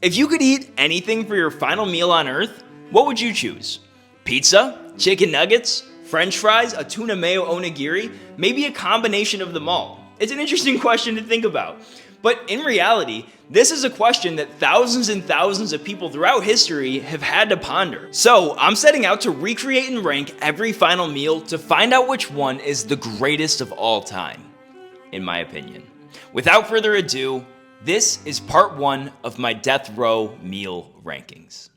If you could eat anything for your final meal on Earth, what would you choose? Pizza? Chicken nuggets? French fries? A tuna mayo onigiri? Maybe a combination of them all? It's an interesting question to think about. But in reality, this is a question that thousands and thousands of people throughout history have had to ponder. So I'm setting out to recreate and rank every final meal to find out which one is the greatest of all time, in my opinion. Without further ado, this is part 1 of my death row meal rankings.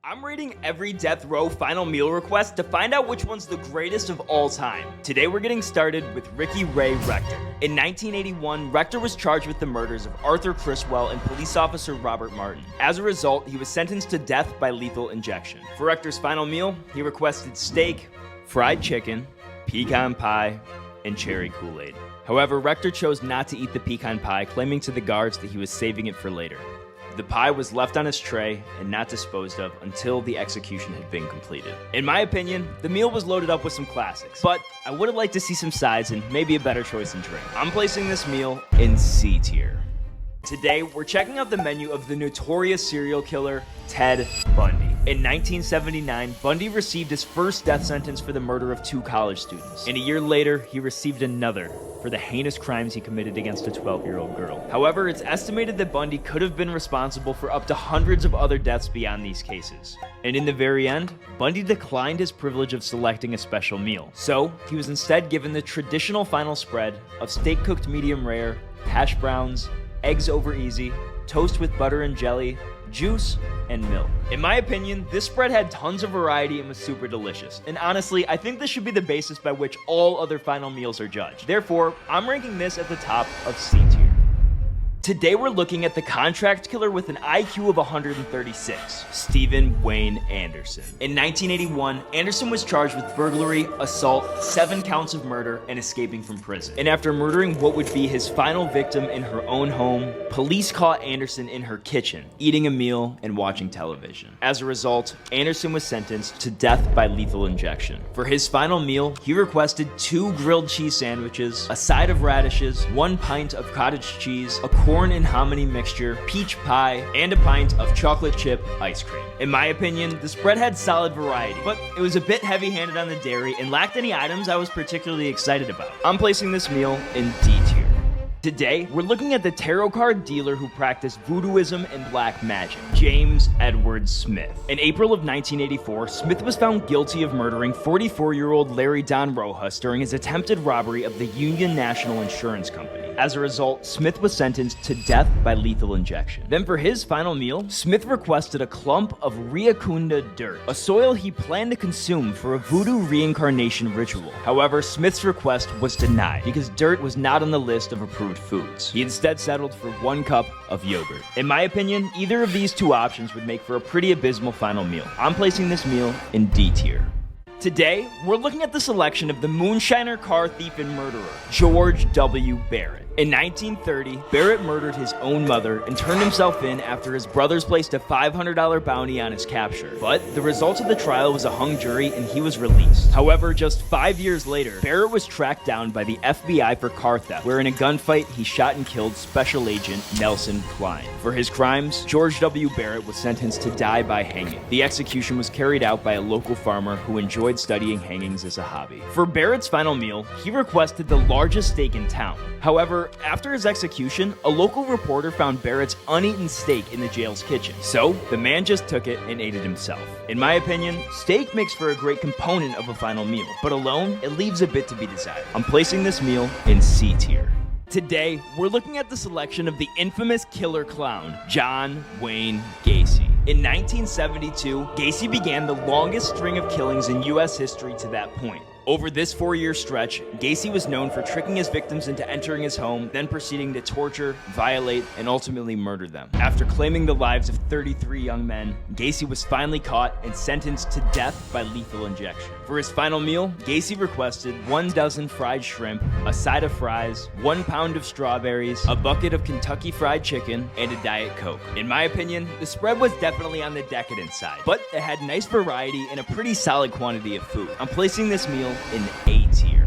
I'm rating every death row final meal request to find out which one's the greatest of all time. Today we're getting started with Ray Rector. In 1981, Rector was charged with the murders of Arthur Criswell and police officer Robert Martin. As a result, he was sentenced to death by lethal injection. For Rector's final meal, he requested steak, fried chicken, pecan pie, and cherry Kool-Aid. However, Rector chose not to eat the pecan pie, claiming to the guards that he was saving it for later. The pie was left on his tray and not disposed of until the execution had been completed. In my opinion, the meal was loaded up with some classics, but I would have liked to see some sides and maybe a better choice in drink. I'm placing this meal in C tier. Today, we're checking out the menu of the notorious serial killer, Ted Bundy. In 1979, Bundy received his first death sentence for the murder of 2 college students. And a year later, he received another for the heinous crimes he committed against a 12-year-old girl. However, it's estimated that Bundy could have been responsible for up to hundreds of other deaths beyond these cases. And in the very end, Bundy declined his privilege of selecting a special meal. So, he was instead given the traditional final spread of steak cooked medium rare, hash browns, eggs over easy, toast with butter and jelly, juice, and milk. In my opinion, this spread had tons of variety and was super delicious. And honestly, I think this should be the basis by which all other final meals are judged. Therefore, I'm ranking this at the top of C tier. Today we're looking at the contract killer with an IQ of 136, Stephen Wayne Anderson. In 1981, Anderson was charged with burglary, assault, 7 counts of murder, and escaping from prison. And after murdering what would be his final victim in her own home, police caught Anderson in her kitchen, eating a meal and watching television. As a result, Anderson was sentenced to death by lethal injection. For his final meal, he requested 2 grilled cheese sandwiches, a side of radishes, 1 pint of cottage cheese, a corn and hominy mixture, peach pie, and a pint of chocolate chip ice cream. In my opinion, the spread had solid variety, but it was a bit heavy-handed on the dairy and lacked any items I was particularly excited about. I'm placing this meal in D tier. Today, we're looking at the tarot card dealer who practiced voodooism and black magic, James Edward Smith. In April of 1984, Smith was found guilty of murdering 44-year-old Larry Don Rojas during his attempted robbery of the Union National Insurance Company. As a result, Smith was sentenced to death by lethal injection. Then for his final meal, Smith requested a clump of Riacunda dirt, a soil he planned to consume for a voodoo reincarnation ritual. However, Smith's request was denied because dirt was not on the list of approved foods. He instead settled for 1 cup of yogurt. In my opinion, either of these 2 options would make for a pretty abysmal final meal. I'm placing this meal in D tier. Today, we're looking at the selection of the moonshiner, car thief, and murderer, George W. Barret. In 1930, Barret murdered his own mother and turned himself in after his brothers placed a $500 bounty on his capture. But the result of the trial was a hung jury and he was released. However, just 5 years later, Barret was tracked down by the FBI for car theft, where in a gunfight, he shot and killed Special Agent Nelson Klein. For his crimes, George W. Barret was sentenced to die by hanging. The execution was carried out by a local farmer who enjoyed studying hangings as a hobby. For Barrett's final meal, he requested the largest steak in town. However, after his execution, a local reporter found Barrett's uneaten steak in the jail's kitchen. So, the man just took it and ate it himself. In my opinion, steak makes for a great component of a final meal, but alone, it leaves a bit to be desired. I'm placing this meal in C tier. Today, we're looking at the selection of the infamous killer clown, John Wayne Gacy. In 1972, Gacy began the longest string of killings in U.S. history to that point. Over this 4-year stretch, Gacy was known for tricking his victims into entering his home, then proceeding to torture, violate, and ultimately murder them. After claiming the lives of 33 young men, Gacy was finally caught and sentenced to death by lethal injection. For his final meal, Gacy requested 1 dozen fried shrimp, a side of fries, 1 pound of strawberries, a bucket of Kentucky Fried Chicken, and a Diet Coke. In my opinion, the spread was definitely on the decadent side, but it had nice variety and a pretty solid quantity of food. I'm placing this meal in A tier.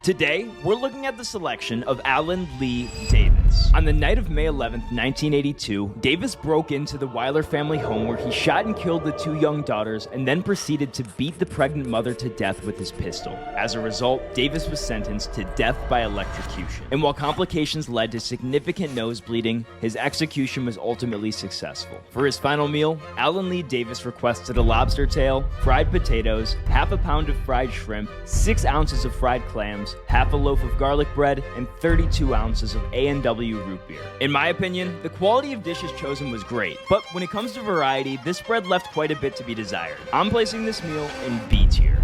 Today, we're looking at the selection of Alan Lee David. months. On the night of May 11th, 1982, Davis broke into the Weiler family home where he shot and killed the two young daughters and then proceeded to beat the pregnant mother to death with his pistol. As a result, Davis was sentenced to death by electrocution. And while complications led to significant nose bleeding, his execution was ultimately successful. For his final meal, Alton Lee Davis requested a lobster tail, fried potatoes, half a pound of fried shrimp, 6 ounces of fried clams, half a loaf of garlic bread, and 32 ounces of A&W root beer. In my opinion, the quality of dishes chosen was great, but when it comes to variety, this spread left quite a bit to be desired. I'm placing this meal in B tier.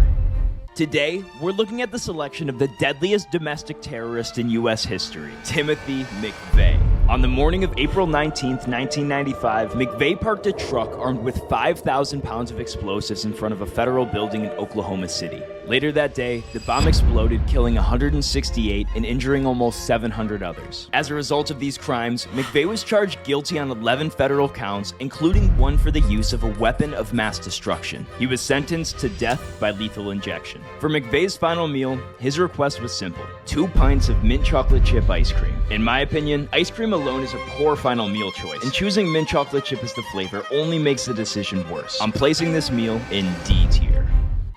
Today, we're looking at the selection of the deadliest domestic terrorist in U.S. history, Timothy McVeigh. On the morning of April 19, 1995, McVeigh parked a truck armed with 5,000 pounds of explosives in front of a federal building in Oklahoma City. Later that day, the bomb exploded, killing 168 and injuring almost 700 others. As a result of these crimes, McVeigh was charged guilty on 11 federal counts, including one for the use of a weapon of mass destruction. He was sentenced to death by lethal injection. For McVeigh's final meal, his request was simple: 2 pints of mint chocolate chip ice cream. In my opinion, ice cream alone is a poor final meal choice, and choosing mint chocolate chip as the flavor only makes the decision worse. I'm placing this meal in D tier.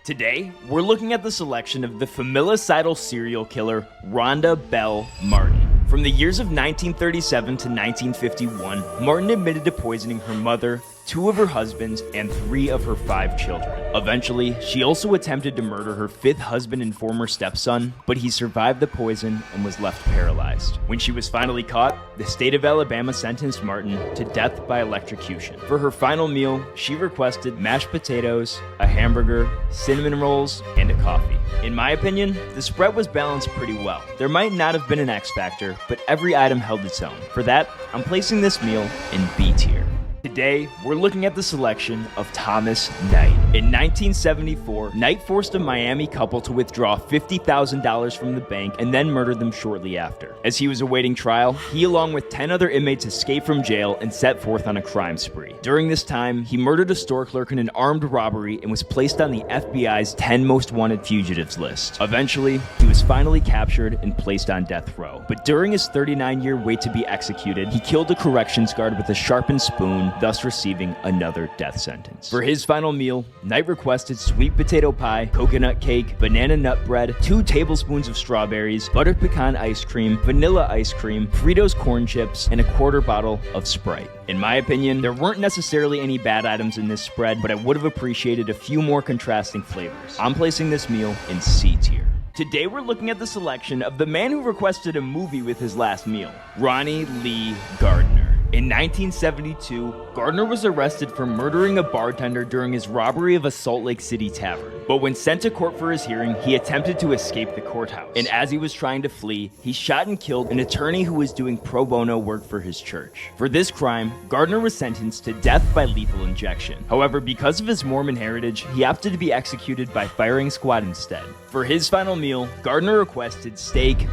Today, we're looking at the selection of the familicidal serial killer Rhonda Belle Martin. From the years of 1937 to 1951, Martin admitted to poisoning her mother, 2 of her husbands, and 3 of her 5 children. Eventually, she also attempted to murder her 5th husband and former stepson, but he survived the poison and was left paralyzed. When she was finally caught, the state of Alabama sentenced Martin to death by electrocution. For her final meal, she requested mashed potatoes, a hamburger, cinnamon rolls, and a coffee. In my opinion, the spread was balanced pretty well. There might not have been an X factor, but every item held its own. For that, I'm placing this meal in B tier. Today, we're looking at the selection of Thomas Knight. In 1974, Knight forced a Miami couple to withdraw $50,000 from the bank and then murdered them shortly after. As he was awaiting trial, he along with 10 other inmates escaped from jail and set forth on a crime spree. During this time, he murdered a store clerk in an armed robbery and was placed on the FBI's 10 most wanted fugitives list. Eventually, he was finally captured and placed on death row. But during his 39-year wait to be executed, he killed a corrections guard with a sharpened spoon, thus receiving another death sentence. For his final meal, Knight requested sweet potato pie, coconut cake, banana nut bread, 2 tablespoons of strawberries, buttered pecan ice cream, vanilla ice cream, Fritos corn chips, and a 1/4 bottle of Sprite. In my opinion, there weren't necessarily any bad items in this spread, but I would have appreciated a few more contrasting flavors. I'm placing this meal in C tier. Today we're looking at the selection of the man who requested a movie with his last meal, Ronnie Lee Gardener. In 1972, Gardener was arrested for murdering a bartender during his robbery of a Salt Lake City tavern. But when sent to court for his hearing, he attempted to escape the courthouse. And as he was trying to flee, he shot and killed an attorney who was doing pro bono work for his church. For this crime, Gardener was sentenced to death by lethal injection. However, because of his Mormon heritage, he opted to be executed by firing squad instead. For his final meal, Gardener requested steak,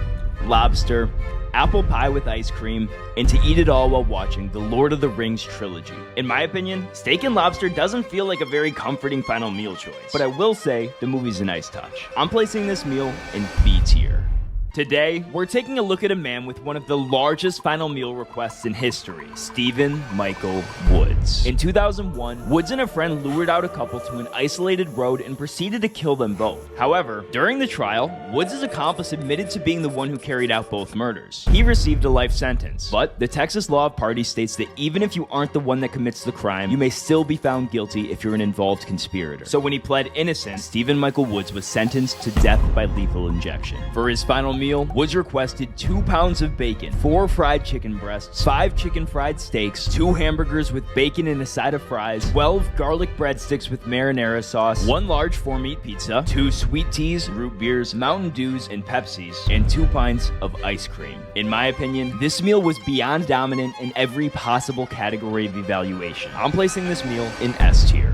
lobster, apple pie with ice cream, and to eat it all while watching the Lord of the Rings trilogy. In my opinion, steak and lobster doesn't feel like a very comforting final meal choice, but I will say the movie's a nice touch. I'm placing this meal in B tier. Today, we're taking a look at a man with one of the largest final meal requests in history, Stephen Michael Woods. In 2001, Woods and a friend lured out a couple to an isolated road and proceeded to kill them both. However, during the trial, Woods' accomplice admitted to being the one who carried out both murders. He received a life sentence, but the Texas law of parties states that even if you aren't the one that commits the crime, you may still be found guilty if you're an involved conspirator. So when he pled innocent, Stephen Michael Woods was sentenced to death by lethal injection. For his final meal, Woods requested 2 pounds of bacon, 4 fried chicken breasts, 5 chicken fried steaks, 2 hamburgers with bacon and a side of fries, 12 garlic breadsticks with marinara sauce, 1 large 4-meat pizza, 2 sweet teas, root beers, Mountain Dews, and Pepsis, and 2 pints of ice cream. In my opinion, this meal was beyond dominant in every possible category of evaluation. I'm placing this meal in S tier.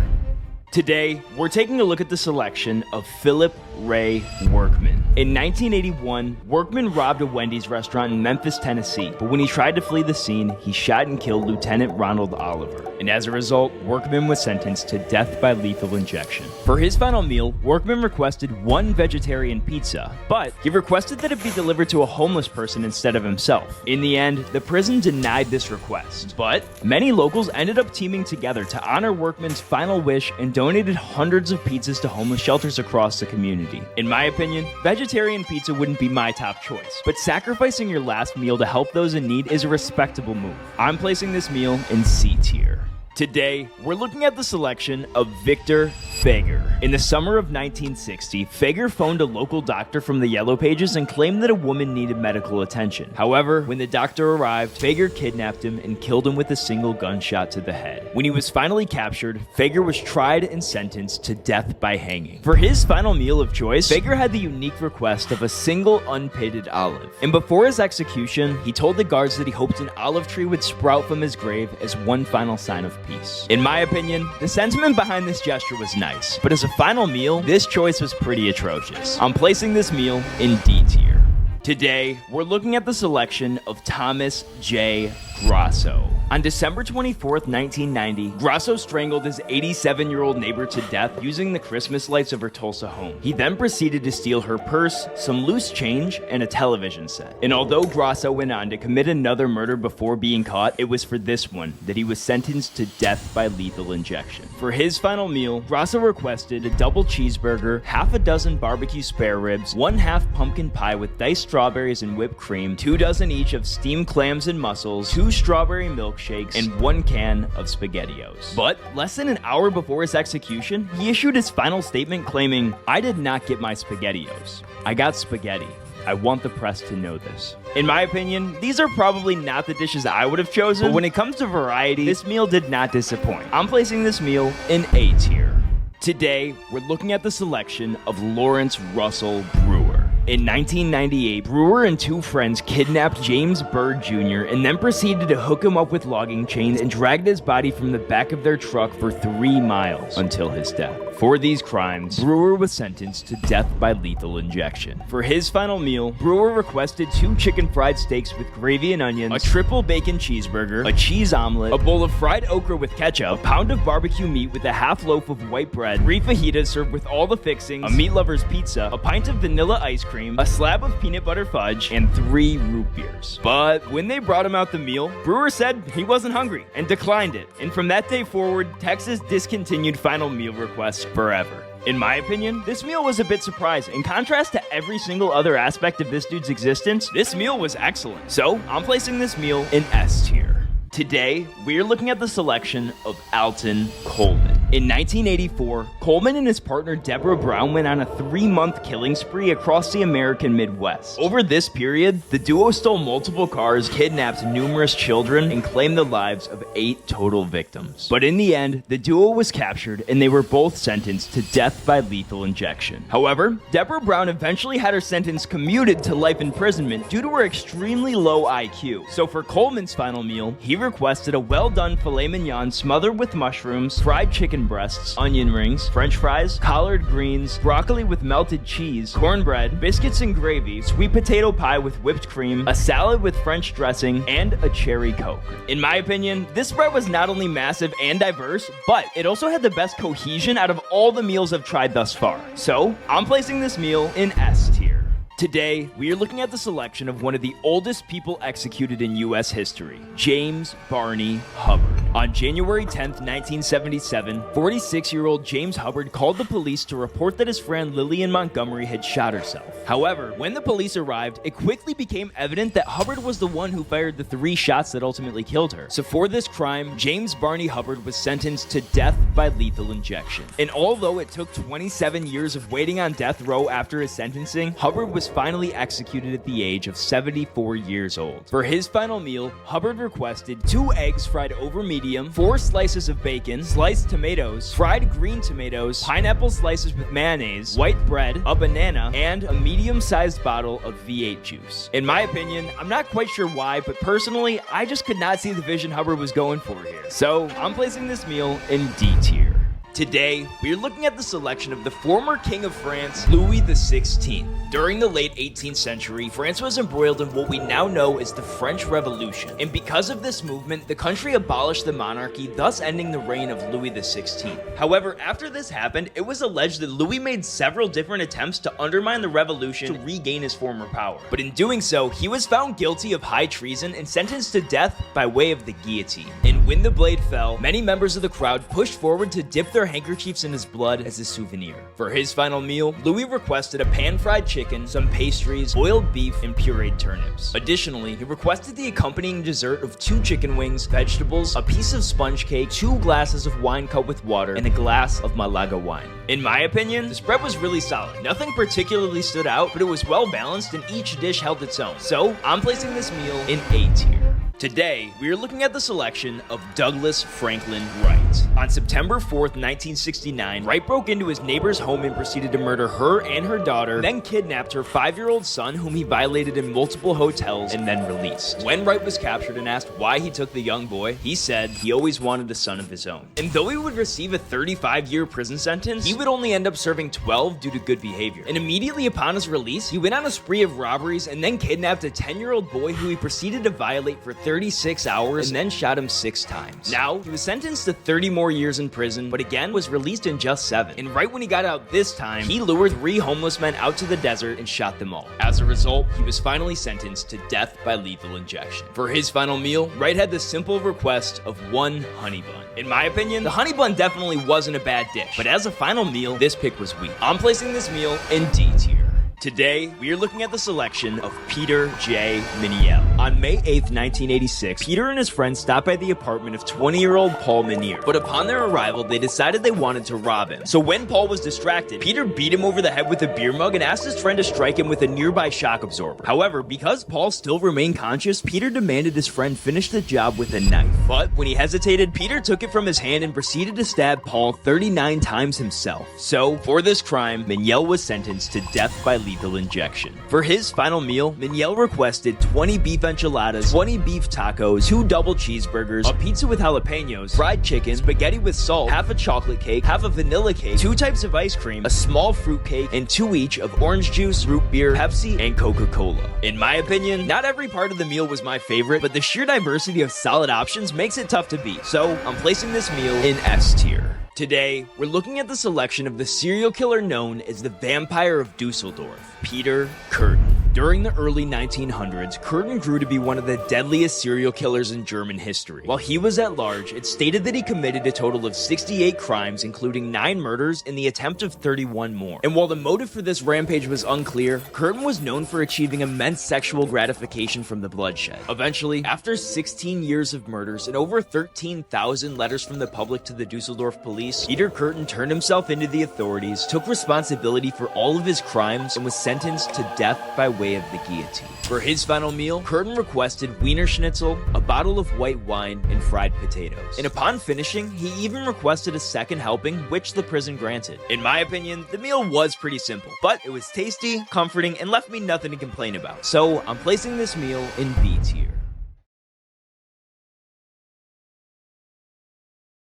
Today, we're taking a look at the selection of Philip Ray Workman. In 1981, Workman robbed a Wendy's restaurant in Memphis, Tennessee, but when he tried to flee the scene, he shot and killed Lieutenant Ronald Oliver. And as a result, Workman was sentenced to death by lethal injection. For his final meal, Workman requested one vegetarian pizza, but he requested that it be delivered to a homeless person instead of himself. In the end, the prison denied this request, but many locals ended up teaming together to honor Workman's final wish and donated hundreds of pizzas to homeless shelters across the community. In my opinion, vegetarian pizza wouldn't be my top choice, but sacrificing your last meal to help those in need is a respectable move. I'm placing this meal in C tier. Today, we're looking at the selection of Victor Feguer. In the summer of 1960, Feguer phoned a local doctor from the Yellow Pages and claimed that a woman needed medical attention. However, when the doctor arrived, Feguer kidnapped him and killed him with a single gunshot to the head. When he was finally captured, Feguer was tried and sentenced to death by hanging. For his final meal of choice, Feguer had the unique request of a single unpitted olive. And before his execution, he told the guards that he hoped an olive tree would sprout from his grave as one final sign of peace. In my opinion, the sentiment behind this gesture was nice, but as a final meal, this choice was pretty atrocious. I'm placing this meal in D tier. Today, we're looking at the selection of Thomas J. Grasso. On December 24th, 1990, Grasso strangled his 87-year-old neighbor to death using the Christmas lights of her Tulsa home. He then proceeded to steal her purse, some loose change, and a television set. And although Grasso went on to commit another murder before being caught, it was for this one that he was sentenced to death by lethal injection. For his final meal, Grasso requested a double cheeseburger, half a dozen barbecue spare ribs, 1/2 pumpkin pie with diced strawberries and whipped cream, 2 dozen each of steamed clams and mussels, 2 strawberry milkshakes, and 1 can of SpaghettiOs. But less than an hour before his execution, he issued his final statement claiming, "I did not get my SpaghettiOs. I got spaghetti. I want the press to know this." In my opinion, these are probably not the dishes I would have chosen, but when it comes to variety, this meal did not disappoint. I'm placing this meal in A tier. Today, we're looking at the selection of Lawrence Russell Brewer. In 1998, Brewer and 2 friends kidnapped James Byrd Jr. and then proceeded to hook him up with logging chains and dragged his body from the back of their truck for 3 miles until his death. For these crimes, Brewer was sentenced to death by lethal injection. For his final meal, Brewer requested 2 chicken fried steaks with gravy and onions, a triple bacon cheeseburger, a cheese omelet, a bowl of fried okra with ketchup, a pound of barbecue meat with a half loaf of white bread, 3 fajitas served with all the fixings, a meat lover's pizza, a pint of vanilla ice cream, a slab of peanut butter fudge, and 3 root beers. But when they brought him out the meal, Brewer said he wasn't hungry and declined it. And from that day forward, Texas discontinued final meal requests forever. In my opinion, this meal was a bit surprising. In contrast to every single other aspect of this dude's existence, this meal was excellent. So, I'm placing this meal in S tier. Today, we're looking at the selection of Alton Coleman. In 1984, Coleman and his partner Deborah Brown went on a 3-month killing spree across the American Midwest. Over this period, the duo stole multiple cars, kidnapped numerous children, and claimed the lives of 8 total victims. But in the end, the duo was captured and they were both sentenced to death by lethal injection. However, Deborah Brown eventually had her sentence commuted to life imprisonment due to her extremely low IQ. So for Coleman's final meal, he requested a well-done filet mignon smothered with mushrooms, fried chicken breasts, onion rings, french fries, collard greens, broccoli with melted cheese, cornbread, biscuits and gravy, sweet potato pie with whipped cream, a salad with French dressing, and a cherry Coke. In my opinion, this spread was not only massive and diverse, but it also had the best cohesion out of all the meals I've tried thus far. So, I'm placing this meal in S tier. Today, we are looking at the selection of one of the oldest people executed in U.S. history, James Barney Hubbard. On January 10th, 1977, 46-year-old James Hubbard called the police to report that his friend Lillian Montgomery had shot herself. However, when the police arrived, it quickly became evident that Hubbard was the one who fired the 3 shots that ultimately killed her. So for this crime, James Barney Hubbard was sentenced to death by lethal injection. And although it took 27 years of waiting on death row after his sentencing, Hubbard was finally executed at the age of 74 years old. For his final meal, Hubbard requested 2 eggs fried over medium, 4 slices of bacon, sliced tomatoes, fried green tomatoes, pineapple slices with mayonnaise, white bread, a banana, and a medium-sized bottle of V8 juice. In my opinion, I'm not quite sure why, but personally, I just could not see the vision Hubbard was going for here. So, I'm placing this meal in D tier. Today, we are looking at the selection of the former King of France, Louis XVI. During the late 18th century, France was embroiled in what we now know as the French Revolution, and because of this movement, the country abolished the monarchy, thus ending the reign of Louis XVI. However, after this happened, it was alleged that Louis made several different attempts to undermine the revolution to regain his former power. But in doing so, he was found guilty of high treason and sentenced to death by way of the guillotine. And when the blade fell, many members of the crowd pushed forward to dip their handkerchiefs in his blood as a souvenir. For his final meal, Louis requested a pan-fried chicken, some pastries, boiled beef, and pureed turnips. Additionally, he requested the accompanying dessert of 2 chicken wings, vegetables, a piece of sponge cake, 2 glasses of wine cut with water, and a glass of Malaga wine. In my opinion, the spread was really solid. Nothing particularly stood out, but it was well balanced and each dish held its own. So, I'm placing this meal in A tier. Today, we are looking at the selection of Douglas Franklin Wright. On September 4th, 1969, Wright broke into his neighbor's home and proceeded to murder her and her daughter, then kidnapped her 5-year-old son, whom he violated in multiple hotels, and then released. When Wright was captured and asked why he took the young boy, he said he always wanted a son of his own. And though he would receive a 35-year prison sentence, he would only end up serving 12 due to good behavior. And immediately upon his release, he went on a spree of robberies and then kidnapped a 10-year-old boy who he proceeded to violate for 36 hours and then shot him 6 times. Now, he was sentenced to 30 more years in prison, but again was released in just 7. And right when he got out this time, he lured 3 homeless men out to the desert and shot them all. As a result, he was finally sentenced to death by lethal injection. For his final meal, Wright had the simple request of 1 honey bun. In my opinion, the honey bun definitely wasn't a bad dish, but as a final meal, this pick was weak. I'm placing this meal in D tier. Today, we are looking at the selection of Peter J. Miniel. On May 8th, 1986, Peter and his friends stopped by the apartment of 20-year-old Paul Minier, but upon their arrival, they decided they wanted to rob him. So when Paul was distracted, Peter beat him over the head with a beer mug and asked his friend to strike him with a nearby shock absorber. However, because Paul still remained conscious, Peter demanded his friend finish the job with a knife. But when he hesitated, Peter took it from his hand and proceeded to stab Paul 39 times himself. So, for this crime, Miniel was sentenced to death by lethal injection. For his final meal, Miniel requested 20 beef enchiladas, 20 beef tacos, 2 double cheeseburgers, a pizza with jalapenos, fried chicken, spaghetti with salt, half a chocolate cake, half a vanilla cake, 2 types of ice cream, a small fruit cake, and 2 each of orange juice, root beer, Pepsi, and Coca-Cola. In my opinion, not every part of the meal was my favorite, but the sheer diversity of solid options makes it tough to beat, so I'm placing this meal in S tier. Today, we're looking at the selection of the serial killer known as the Vampire of Dusseldorf, Peter Kurten. During the early 1900s, Kurten grew to be one of the deadliest serial killers in German history. While he was at large, it's stated that he committed a total of 68 crimes, including 9 murders and the attempt of 31 more. And while the motive for this rampage was unclear, Kurten was known for achieving immense sexual gratification from the bloodshed. Eventually, after 16 years of murders and over 13,000 letters from the public to the Dusseldorf police, Peter Kurten turned himself into the authorities, took responsibility for all of his crimes, and was sentenced to death by way of the guillotine. For his final meal, Kurten requested Wiener Schnitzel, a bottle of white wine, and fried potatoes. And upon finishing, he even requested a second helping, which the prison granted. In my opinion, the meal was pretty simple, but it was tasty, comforting, and left me nothing to complain about. So, I'm placing this meal in B tier.